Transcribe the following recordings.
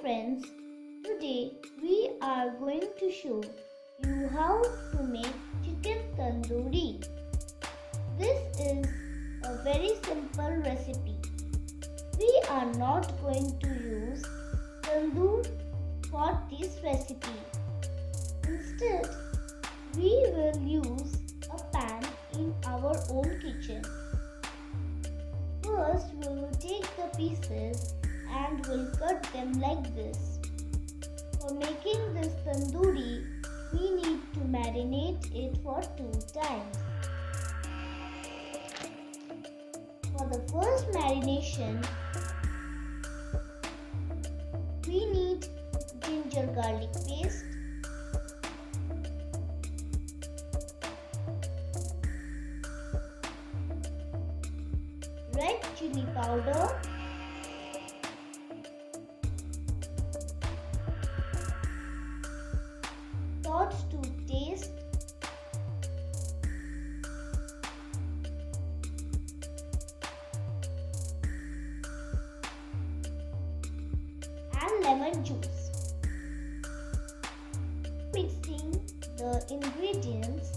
friends, today we are going to show you how to make chicken tandoori. This is a very simple recipe. We are not going to use tandoor for this recipe. Instead, we will use a pan in our own kitchen. First, we will take the pieces and we'll cut them like this. For making this tandoori, we need to marinate it for 2 times. For the first marination, we need ginger garlic paste, red chili powder, salt to taste, and lemon juice. Mixing the ingredients,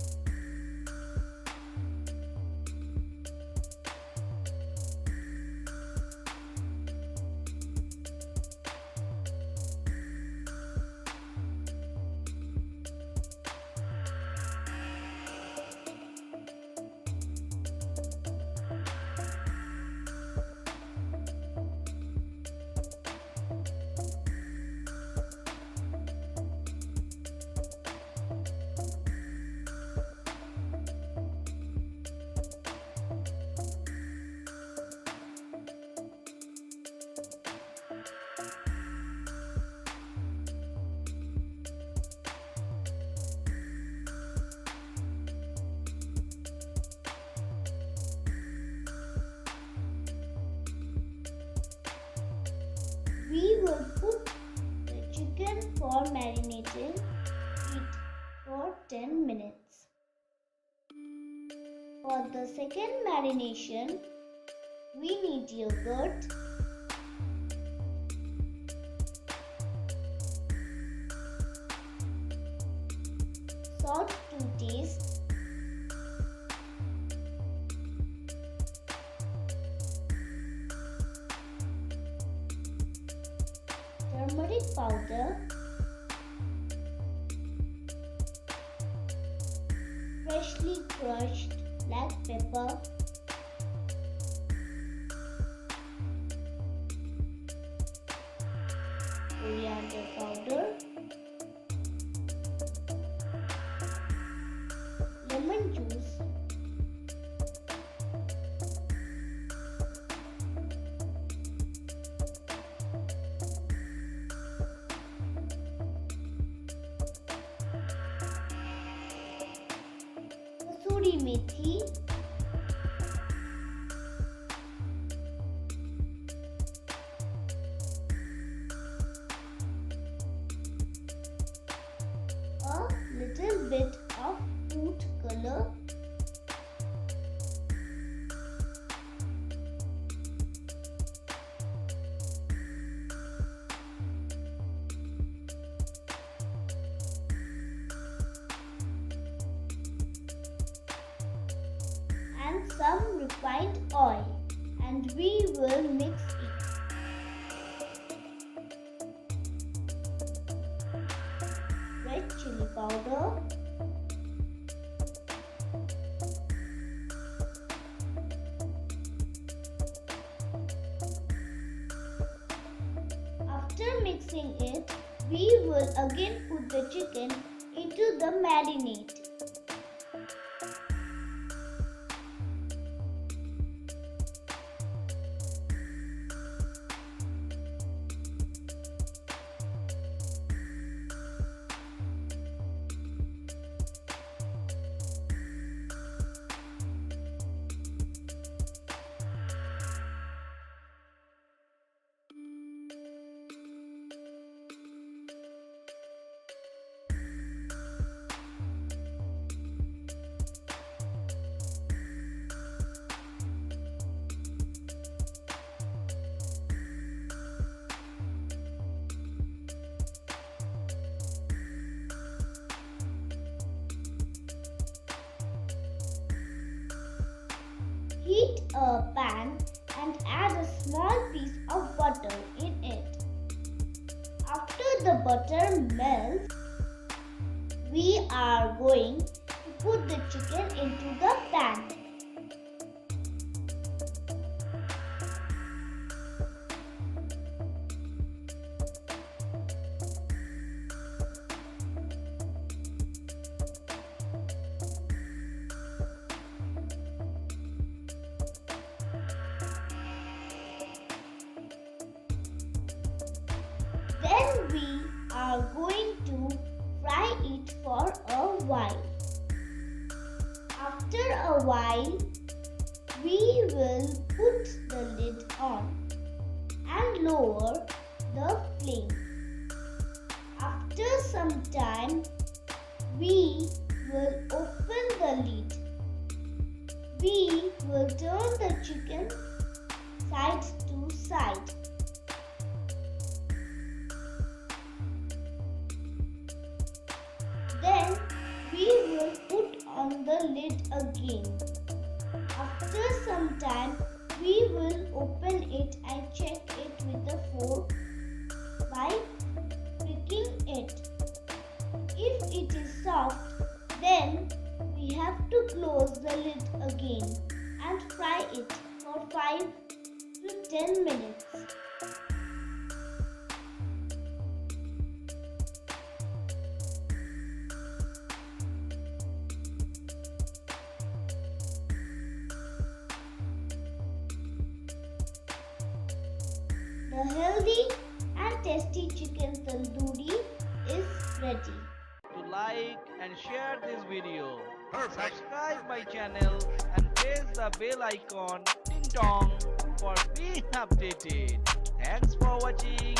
we will put the chicken for marinating it for 10 minutes. For the second marination, we need yogurt, salt to taste, turmeric powder, freshly crushed black pepper, coriander powder, lemon juice, kasuri methi, a little bit of food color, and some refined oil, and we will mix it. Red chili powder, after mixing it, we will again put the chicken into the marinade. Heat a pan and add a small piece of butter in it. After the butter melts, we are going to put the chicken into the pan. Then we are going to fry it for a while. After a while, we will put the lid on and lower the flame. After some time, we will open the lid. We will turn the chicken side to side. Then we will put on the lid again. After some time, we will open it and check it with a fork by pricking it. If it is soft, then we have to close the lid again and fry it for 5 to 10 minutes. The healthy and tasty chicken tandoori is ready. To like and share this video. Subscribe my channel and press the bell icon ding dong for being updated. Thanks for watching.